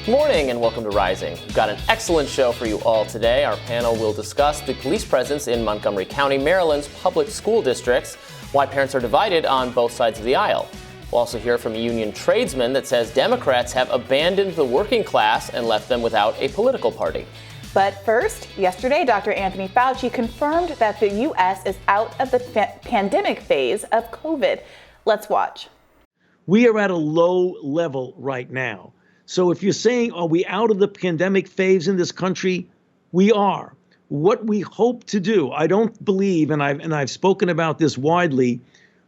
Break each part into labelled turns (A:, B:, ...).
A: Good morning and welcome to Rising. We've got an excellent show for you all today. Our panel will discuss the police presence in Montgomery County, Maryland's public school districts, why parents are divided on both sides of the aisle. We'll also hear from a union tradesman that says Democrats have abandoned the working class and left them without a political party.
B: But first, yesterday, Dr. Anthony Fauci confirmed that the U.S. is out of the pandemic phase of COVID. Let's watch.
C: We are at a low level right now. So if you're saying, are we out of the pandemic phase in this country? We are. What we hope to do, I don't believe, and I've spoken about this widely,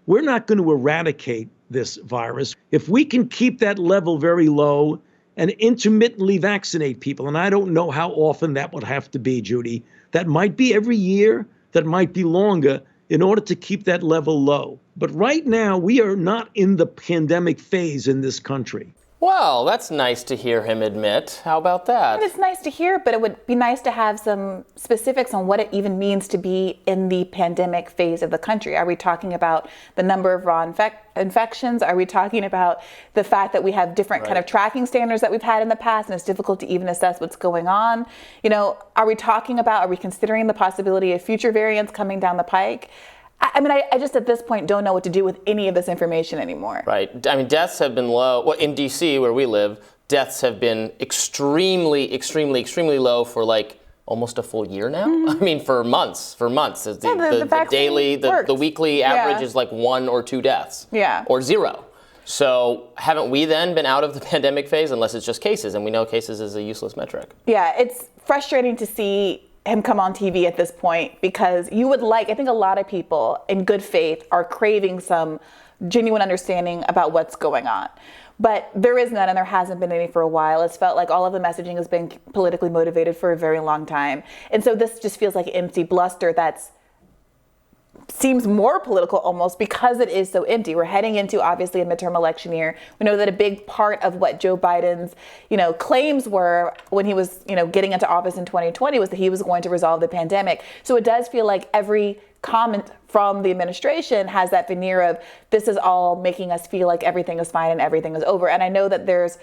C: we're not going to eradicate this virus. If we can keep that level very low and intermittently vaccinate people, and I don't know how often that would have to be, Judy, that might be every year, that might be longer, in order to keep that level low. But right now, we are not in the pandemic phase in this country.
A: Well, that's nice to hear him admit. How about that?
B: It's nice to hear, but it would be nice to have some specifics on what it even means to be in the pandemic phase of the country. Are we talking about the number of raw infections? Are we talking about the fact that we have different kind of tracking standards that we've had in the past and it's difficult to even assess what's going on? You know, are we considering the possibility of future variants coming down the pike? I mean, I just at this point don't know what to do with any of this information anymore.
A: Right. I mean, deaths have been low. Well, in D.C., where we live, deaths have been extremely low for like almost a full year now. Mm-hmm. I mean, for months. The daily, the weekly average is like 1 or 2 deaths. Yeah. Or 0. So haven't we then been out of the pandemic phase unless it's just cases? And we know cases is a useless metric.
B: Yeah, it's frustrating to see him come on TV at this point because I think a lot of people in good faith are craving some genuine understanding about what's going on. But there is none and there hasn't been any for a while. It's felt like all of the messaging has been politically motivated for a very long time. And so this just feels like empty bluster seems more political almost because it is so empty. We're heading into obviously a midterm election year. We know that a big part of what Joe Biden's, claims were when he was, getting into office in 2020 was that he was going to resolve the pandemic. So it does feel like every comment from the administration has that veneer of this is all making us feel like everything is fine and everything is over. And I know that there's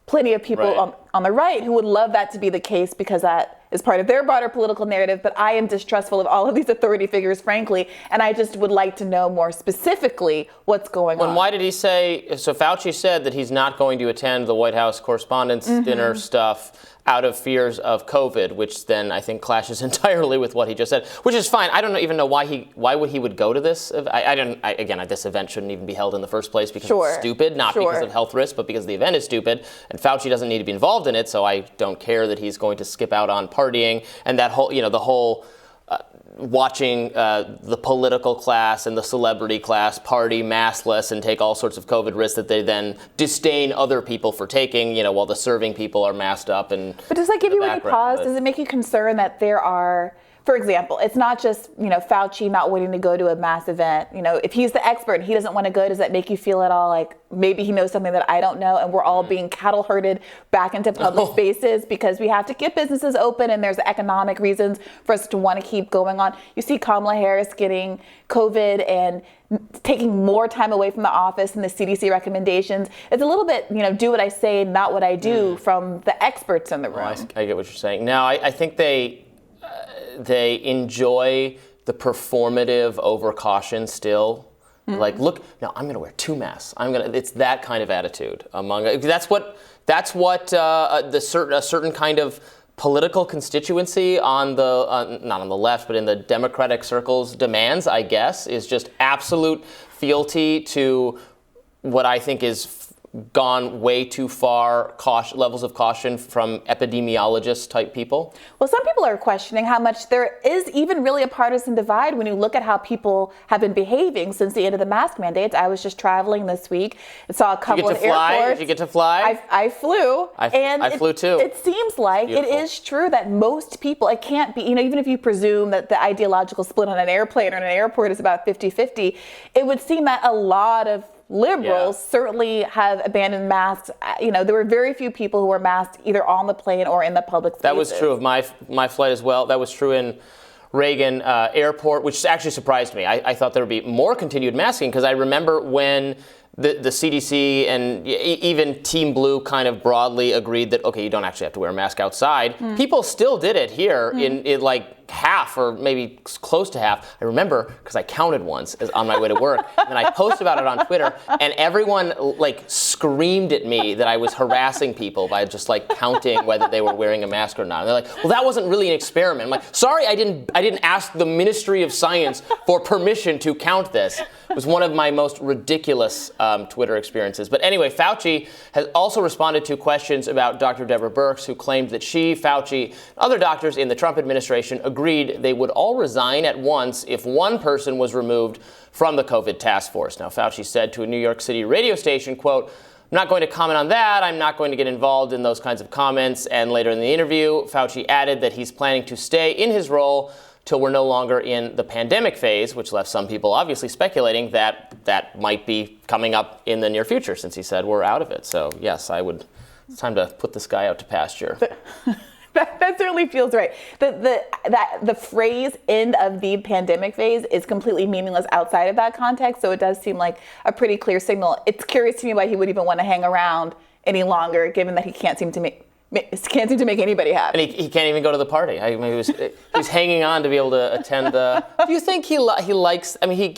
B: plenty of people on the right who would love that to be the case because that is part of their broader political narrative. But I am distrustful of all of these authority figures, frankly, and I just would like to know more specifically what's going on.
A: And why did he say, so Fauci said that he's not going to attend the White House Correspondents' Dinner stuff out of fears of COVID, which then I think clashes entirely with what he just said, which is fine. I don't even know why he would go to this. This event shouldn't even be held in the first place because it's stupid, not because of health risk, but because the event is stupid. And Fauci doesn't need to be involved in it, so I don't care that he's going to skip out on partying and that whole, the whole watching the political class and the celebrity class party maskless and take all sorts of COVID risks that they then disdain other people for taking, while the serving people are masked up. But
B: does that give you any pause? Does it make you concerned that there are, for example, it's not just, Fauci not wanting to go to a mass event. If he's the expert and he doesn't want to go, does that make you feel at all like maybe he knows something that I don't know and we're all being cattle herded back into public spaces because we have to keep businesses open and there's economic reasons for us to want to keep going on? You see Kamala Harris getting COVID and taking more time away from the office and the CDC recommendations. It's a little bit, do what I say, not what I do from the experts in the room.
A: I get what you're saying. Now, I think they enjoy the performative over caution still. Mm-hmm. Like, look, no, I'm going to wear 2 masks. It's that kind of attitude that's what a certain kind of political constituency on the not on the left, but in the Democratic circles demands, I guess, is just absolute fealty to what I think is gone way too far levels of caution from epidemiologist type people?
B: Well, some people are questioning how much there is even really a partisan divide when you look at how people have been behaving since the end of the mask mandates. I was just traveling this week and saw a couple of airports.
A: Did you get to fly?
B: I flew.
A: I flew too.
B: It seems like it is true that most people, it can't be, even if you presume that the ideological split on an airplane or in an airport is about 50-50, it would seem that a lot of liberals certainly have abandoned masks. There were very few people who were masked either on the plane or in the public spaces.
A: That was true of my flight as well. That was true in Reagan Airport, which actually surprised me. I thought there would be more continued masking because I remember when the CDC and even Team Blue kind of broadly agreed that, okay, you don't actually have to wear a mask outside. People still did it here in like half or maybe close to half. I remember because I counted once on my way to work, and then I posted about it on Twitter, and everyone like screamed at me that I was harassing people by just like counting whether they were wearing a mask or not. And they're like, well, that wasn't really an experiment. I'm like, sorry, I didn't ask the Ministry of Science for permission to count this. It was one of my most ridiculous Twitter experiences. But anyway, Fauci has also responded to questions about Dr. Deborah Birx, who claimed that she, Fauci, and other doctors in the Trump administration agreed they would all resign at once if one person was removed from the COVID task force. Now, Fauci said to a New York City radio station, quote, I'm not going to comment on that. I'm not going to get involved in those kinds of comments. And later in the interview, Fauci added that he's planning to stay in his role till we're no longer in the pandemic phase, which left some people obviously speculating that that might be coming up in the near future, since he said we're out of it. So yes, it's time to put this guy out to pasture.
B: That certainly feels right. The phrase "end of the pandemic phase" is completely meaningless outside of that context. So it does seem like a pretty clear signal. It's curious to me why he would even want to hang around any longer, given that he can't seem to make anybody happy.
A: And he can't even go to the party. I mean, he's hanging on to be able to attend the. Do you think he likes? I mean,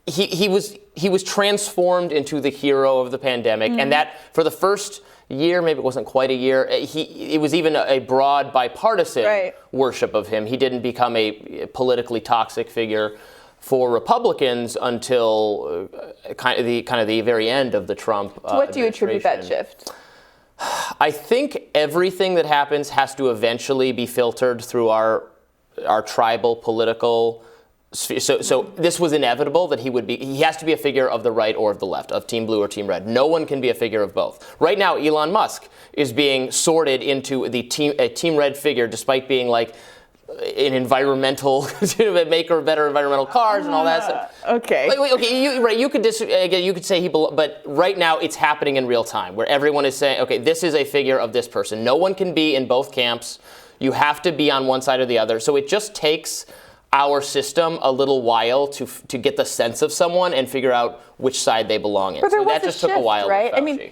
A: he was transformed into the hero of the pandemic, and that for the first year, maybe it wasn't quite a year, it was even a broad bipartisan worship of him. He didn't become a politically toxic figure for Republicans until kind of the very end of the Trump
B: To what do you attribute that shift?
A: I think everything that happens has to eventually be filtered through our tribal political sphere. So this was inevitable that he has to be a figure of the right or of the left, of Team Blue or Team Red. No one can be a figure of both. Right now, Elon Musk is being sorted into a Team Red figure, despite being like an environmental maker of better environmental cars and all that stuff.
B: Okay.
A: You could again. You could say but right now it's happening in real time, where everyone is saying, okay, this is a figure of this person. No one can be in both camps. You have to be on one side or the other. So it just takes our system a little while to get the sense of someone and figure out which side they belong in.
B: But
A: so that just took a while,
B: right?
A: With Fauci.
B: I mean,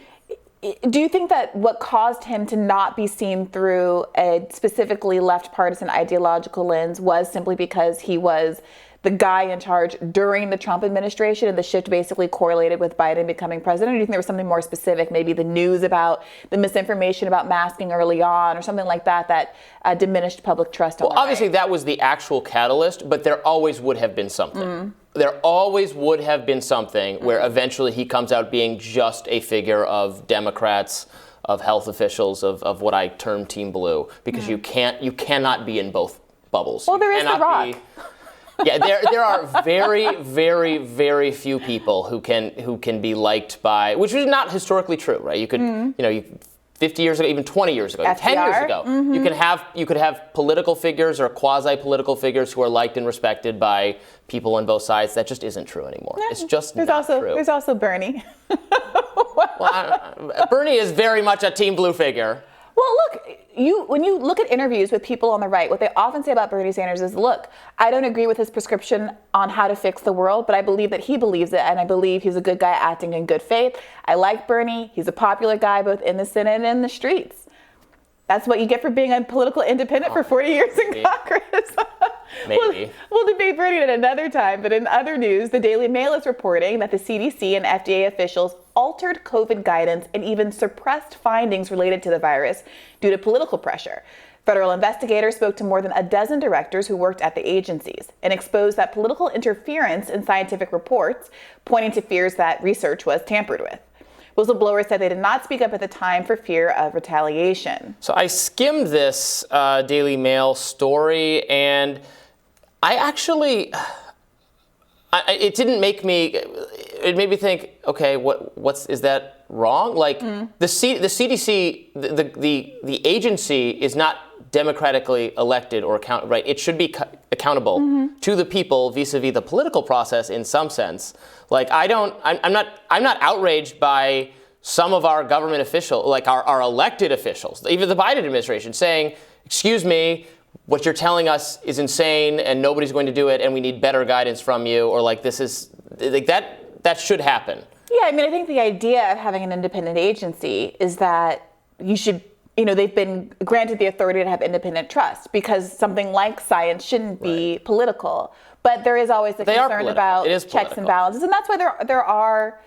B: do you think that what caused him to not be seen through a specifically left partisan ideological lens was simply because he was the guy in charge during the Trump administration and the shift basically correlated with Biden becoming president? Or do you think there was something more specific, maybe the news about the misinformation about masking early on or something like that diminished public trust?
A: Well, obviously that was the actual catalyst, but there always would have been something. There always would have been something where eventually he comes out being just a figure of Democrats, of health officials, of what I term Team Blue, because you cannot be in both bubbles.
B: Well, there is The Rock.
A: Yeah, there are very, very, very few people who can be liked by, which is not historically true, right? You could, 50 years ago, even 20 years ago,
B: FDR.
A: 10 years ago, you could have political figures or quasi-political figures who are liked and respected by people on both sides. That just isn't true anymore. It's just not true.
B: There's also Bernie.
A: Well, Bernie is very much a Team Blue figure.
B: Well, look, when you look at interviews with people on the right, what they often say about Bernie Sanders is, look, I don't agree with his prescription on how to fix the world, but I believe that he believes it, and I believe he's a good guy acting in good faith. I like Bernie. He's a popular guy both in the Senate and in the streets. That's what you get for being a political independent for 40 years in Congress.
A: Maybe.
B: We'll debate Bernie at another time, but in other news, the Daily Mail is reporting that the CDC and FDA officials altered COVID guidance and even suppressed findings related to the virus due to political pressure. Federal investigators spoke to more than a dozen directors who worked at the agencies and exposed that political interference in scientific reports, pointing to fears that research was tampered with. Whistleblowers said they did not speak up at the time for fear of retaliation. So
A: I skimmed this Daily Mail story, and it didn't make me. It made me think. Okay, is that wrong? Like the CDC, the agency is not democratically elected or right. It should be accountable to the people vis-a-vis the political process in some sense. Like I'm not outraged by some of our government officials, like our elected officials, even the Biden administration, saying, "Excuse me, what you're telling us is insane, and nobody's going to do it, and we need better guidance from you," or like this is like that should happen.
B: Yeah, I mean, I think the idea of having an independent agency is that you should, they've been granted the authority to have independent trust because something like science shouldn't be political. But there is always the concern about checks and balances. And that's why there are,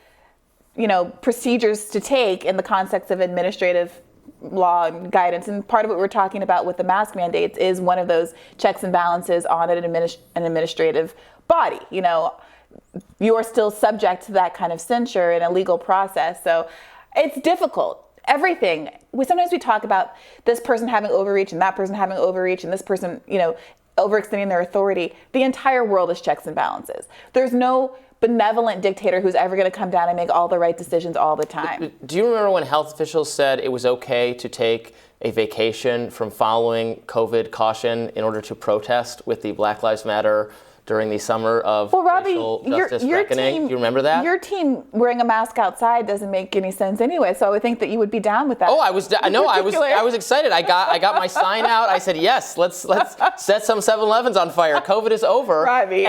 B: procedures to take in the context of administrative law and guidance. And part of what we're talking about with the mask mandates is one of those checks and balances on an administrative body. You are still subject to that kind of censure in a legal process. So it's difficult. Everything. Sometimes we talk about this person having overreach and that person having overreach and this person, overextending their authority. The entire world is checks and balances. There's no benevolent dictator who's ever going to come down and make all the right decisions all the time.
A: Do you remember when health officials said it was okay to take a vacation from following COVID caution in order to protest with the Black Lives Matter during the summer of racial justice reckoning? Do you remember that?
B: Your team wearing a mask outside doesn't make any sense anyway, so I would think that you would be down with that.
A: Oh, I was excited. I got my sign out. I said, yes, let's set some 7-Elevens on fire. COVID is over.
B: Robbie.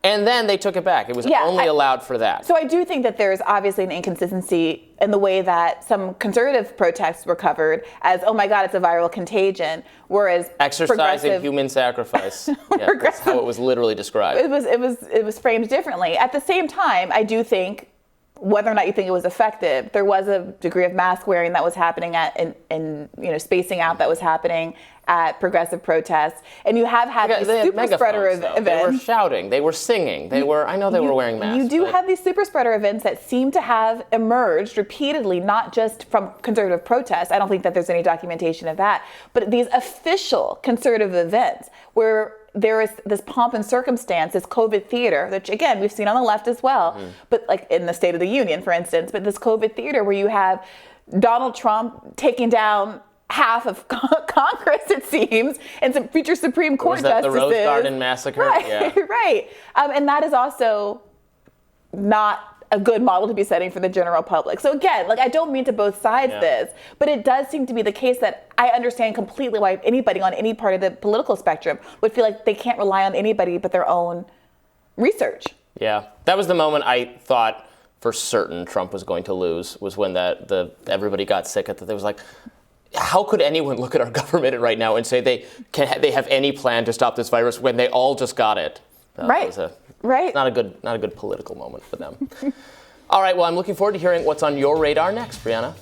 A: And then they took it back. It was only allowed for that.
B: So I do think that there's obviously an inconsistency in the way that some conservative protests were covered as, oh my God, it's a viral contagion, whereas
A: exercising human sacrifice. That's how it was literally described.
B: It was framed differently. At the same time, I do think, whether or not you think it was effective, there was a degree of mask wearing that was happening and spacing out that was happening at progressive protests, and you have had these super spreader events.
A: They were shouting, they were singing, they were wearing masks.
B: You do have these super spreader events that seem to have emerged repeatedly, not just from conservative protests. I don't think that there's any documentation of that, but these official conservative events where there is this pomp and circumstance, this COVID theater, which again, we've seen on the left as well, but like in the State of the Union, for instance, but this COVID theater where you have Donald Trump taking down half of Congress, it seems, and some future Supreme Court justices.
A: The Rose Garden massacre?
B: Right,
A: yeah.
B: Right. And that is also not a good model to be setting for the general public. So again, I don't mean to both sides this, but it does seem to be the case that I understand completely why anybody on any part of the political spectrum would feel like they can't rely on anybody but their own research.
A: Yeah, that was the moment I thought for certain Trump was going to lose, was when everybody got sick at that. There was like, how could anyone look at our government right now and say they have any plan to stop this virus when they all just got it?
B: Right.
A: Not a good political moment for them. All right. Well, I'm looking forward to hearing what's on your radar next, Briahna.